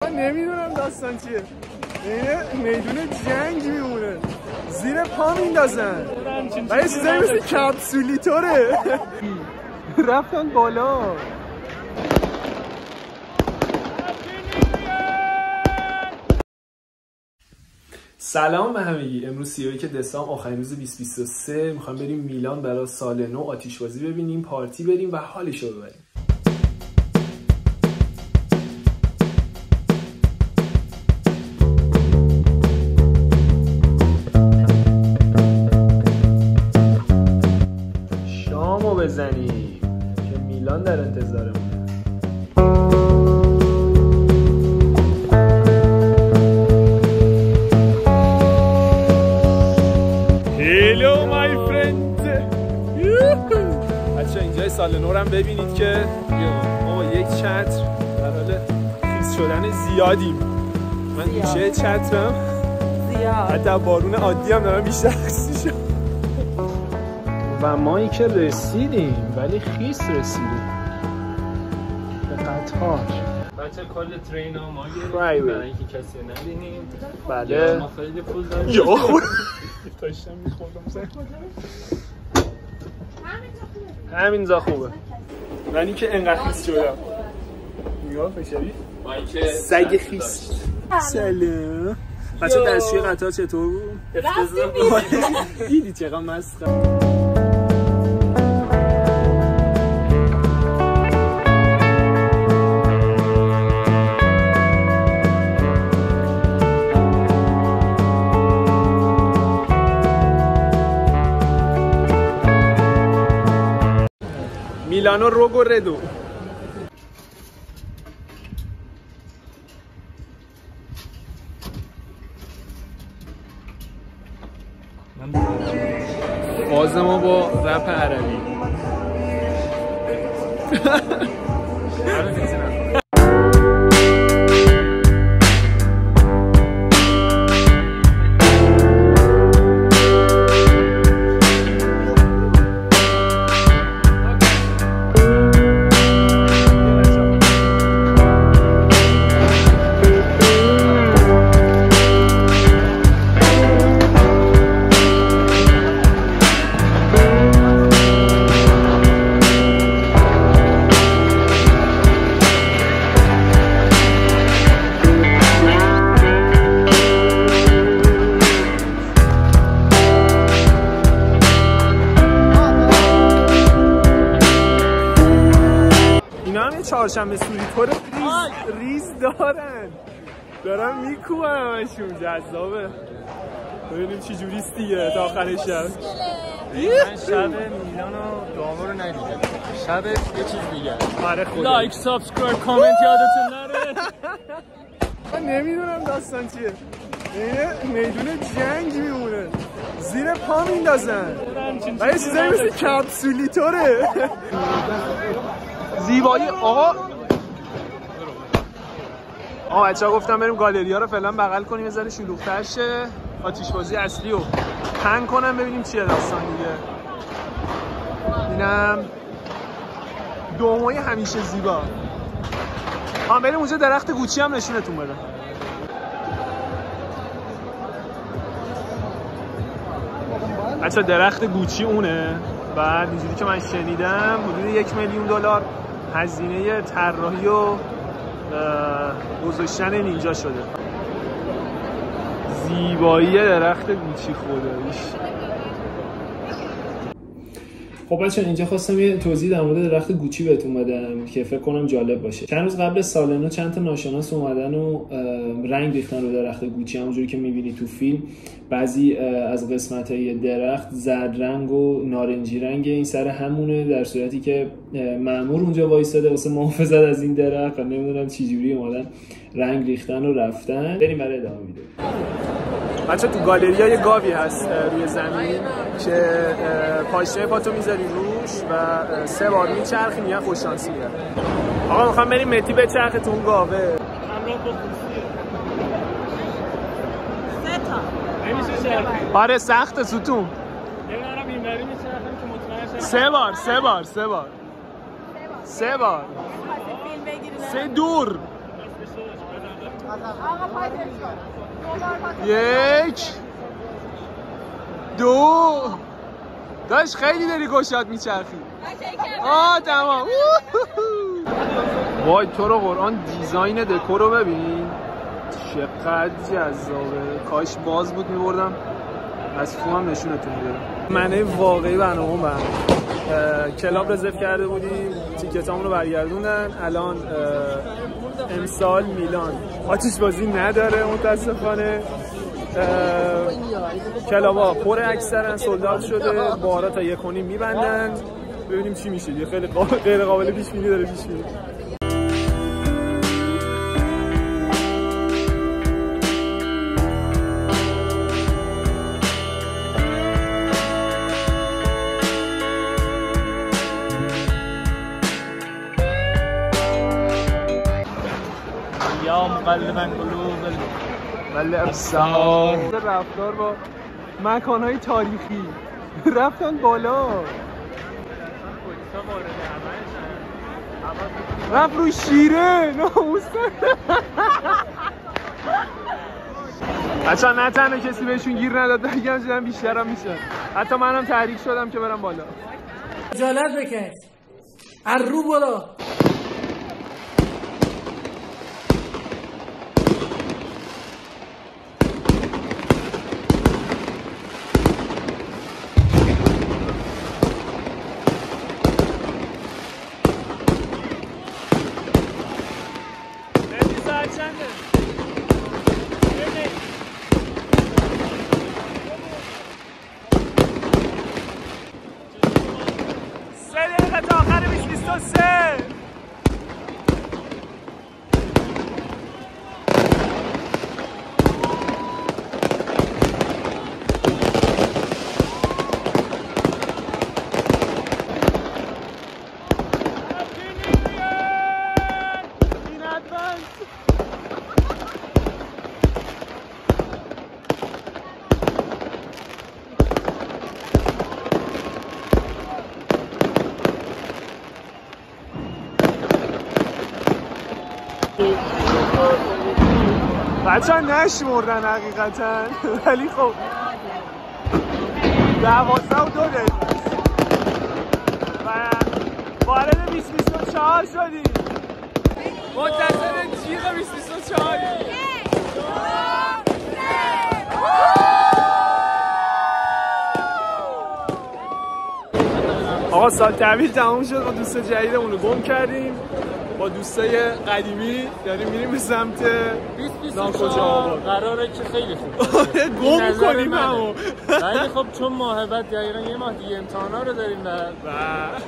من نمیدونم داستان چیه. این میدون جنگ میمونه زیر پا میندازن و یه چیزایی مثل کپسولی طوره. رفتن بالا. سلام به همگی. امروز 31 دسامبر آخرین روز 2023 میخوایم بریم میلان برای سال نو آتیش‌بازی ببینیم، پارتی بریم و حالشو ببریم. شامو بزنیم که میلان در انتظارمونه. اینجای سال نو هم ببینید که ما با یک چتر در حال خیس شدن زیادیم. من گوشه چترم زیاد، حتی بارون عادی هم دارم بیشتر خیس شد. و مایی که رسیدیم ولی خیس رسیدیم به قطار. بچه کل ترین ها ما گرفتیم برای اینکه کسی ندینیم. بله ما خیلی پول داریم. یا خود داشتم میخوردم همینجا خوبه. من این که انقدر خیس شدم. نگاه فشاری سگ خیس. سلام بچه دستشوی قطار چطور بود؟ دیدی چقدر مستم. میلانو روگو ردو. باز ما با رپ عربی. چهارشنبه سوری طور ریز دارن، دارن میکوبن همشون. جذابه ببینیم چی جوریست دیگه تا آخر شب. من شب میلانو دامو رو ندیدم، شب یه چیز دیگه. آره خدا. لایک سابسکرایب کامنت یادتون نره. من نمیدونم داستان چیه. این میدون جنگ میمونه زیر پا میندازن و یه چیزایی مثل کپسولی طوره. زیبایی آقا بچه‌ها گفتم بریم گالری ها رو فعلا بغل کنیم یه ذره شلوغ‌تر شه، آتیش‌بازی اصلی رو پنگ کنم ببینیم چیه داستان دیگه. اینم دومای همیشه زیبا. بریم اونجا درخت گوچی هم نشونتون بدم. بچه‌ها درخت گوچی اونه. بعد اینجوری که من شنیدم حدود $1,000,000 هزینه طراحی و گذاشتن اینجا شده. زیبایی درخت گوچی خداییش. خب بچه‌ها اینجا خواستم یه توضیح در مورد درخت گوچی بهتون بدم که فکر کنم جالب باشه. چند روز قبل سال نو چند تا ناشناس اومدن و رنگ ریختن رو درخت گوچی، همونجوری که می‌بینی تو فیلم. بعضی از قسمت‌های درخت زرد رنگ و نارنجی رنگ این سر همونه، در صورتی که مأمور اونجا وایساده واسه محافظت از این درخت. نمیدونم چه جوری اومدن رنگ ریختن و رفتن. بریم برای ادامه ویدیو. بچه تو گالریا یه گاوی هست روی زمین که پاشنه پاتو میذاری روش و 3 بار میچرخی، میگن خوش شانسی میاد. آقا میخوام بریم متی به چرخ تو اون گاوه. همراه با خوشیه. 3 تا. نمیشه چرخی. آره سخته ستون. نمیدونم اینوری میچرخم که مطمئن شم. 3 بار. 3 دور. یک دو داشت خیلی داری گوشات میچرخی. تمام. وای تو رو قرآن دیزاین دکور رو ببین چقدر جذابه. کاش باز بود میبردم از فوام نشونتون میدادم. معنی واقعی برنامه من کلاب رزرو کرده بودیم، تیکتامون رو برگردوندن. الان امسال میلان آتش بازی نداره متاسفانه. کلابا پر اکثرا سولدات شده، بارا تا 1.5 میبندن. ببینیم چی میشه. یه خیلی غیر قابل پیش بینی داره پیش میره. یا مقلباً قلوب الابصار. رفتار با مکانهای تاریخی رفتن بالا، رفت روی شیره ناموسن. بچه نه تنها کسی بهشون گیر نداد، بگم شدن بیشتر هم میشن. حتی منم تحریک شدم که برم بالا. خجالت بکش ارو برو. بچه ها نشمردن حقیقتا، ولی خب 12:02 و وارد 2024 شدیم. منتظر جیغ 2024. آقا سال تحویل تموم شد، ما دوست جدیدمون رو گم کردیم. با دوستای قدیمی داریم میریم به سمت 2024 قراره که خیلی خوب گم کنیم همو. ولی خب چون ماه بعد دقیقا یه ماه دیگه امتحانا رو داریم و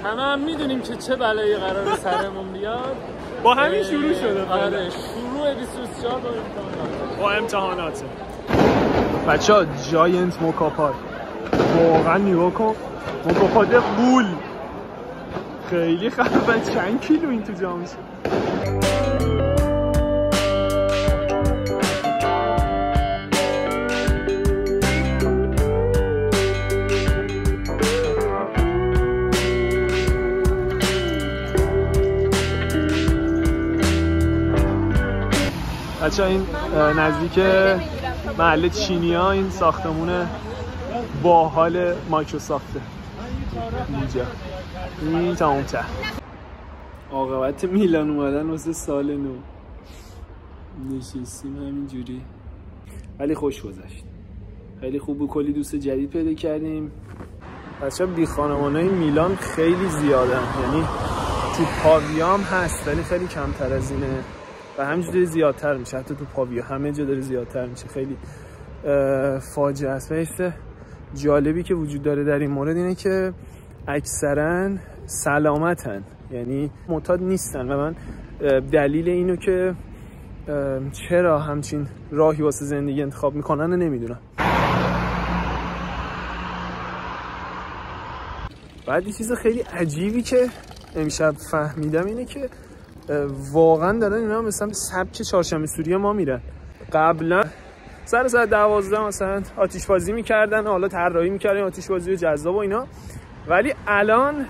همه هم میدونیم که چه بلایی قراره سرمون بیاد. با همین شروع شده. آره شروع 2024 با امتحاناته. بچه ها جاینت موکاپاد واقعا نگاه کن، موکاپاد غول خیلی خفن. چند کیلو این تو جا میشه؟ بچه این نزدیک محل چینی ها این ساختمون باحال مایکروسافته اینجا. این تمام ته عاقبت میلان اومدن واسه سال نو نشستیم همینجوری، ولی خوش گذشت. خیلی خوب بود، کلی دوست جدید پیدا کردیم. بچه بی خانمانای میلان خیلی زیادن، یعنی تو پاویا هم هست ولی خیلی کمتر از اینه و همینجوری زیادتر میشه. حتی تو پاویا همه جا داره زیادتر میشه. خیلی فاجعه است. و جالبی که وجود داره در این مورد اینه که اکثرا سلامتن، یعنی معتاد نیستن و من دلیل اینو که چرا همچین راهی واسه زندگی انتخاب میکنن نمیدونم. بعد یه چیز خیلی عجیبی که امشب فهمیدم اینه که واقعا دارن اینا مثلا سبک چهارشنبه سوری ما میرن. قبلا سر ساعت 12 مثلا آتش بازی میکردن، حالا طراحی میکردن آتش بازی جذاب و اینا، ولی الان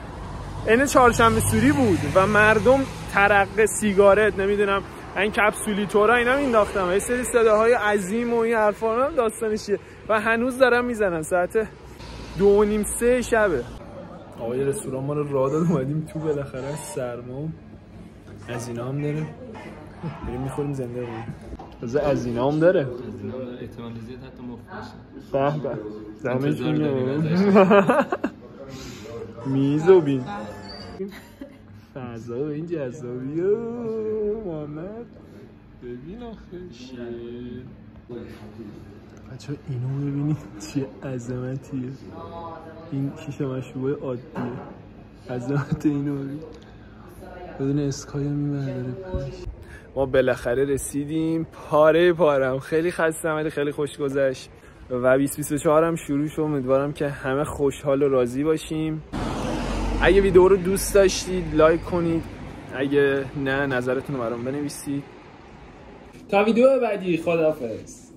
این چهارشنبه سوری بود و مردم ترقه، سیگارت، نمیدونم این کپسولی تورا اینا مینداختم، یه سری صداهای عظیم و این حرفا هم داستانشه و هنوز دارن میزنن. ساعت 2:30 شبه. آقای رستوران ما رو راه داد اومدیم تو، بالاخره سرما از اینا هم داره، بریم میخوریم زنده بودیم. از اینا هم داره احتمال زیاد حتی مفت باشه. دمشون میز و بین فضا به این جذابی محمد ببین آخه شیر. بچه اینو ببینید چه عظمتیه، این شیشه مشروبای عادیه، عظمت اینو ببین بدون اسکای هم میبرداره. ما بالاخره رسیدیم، پاره پارم، خیلی خستم ولی خیلی خوش گذشت و 2024 هم شروع شد. امیدوارم که همه خوشحال و راضی باشیم. اگه ویدیو رو دوست داشتید لایک کنید، اگه نه نظرتون رو برام بنویسید. تا ویدیو بعدی، خداحافظ.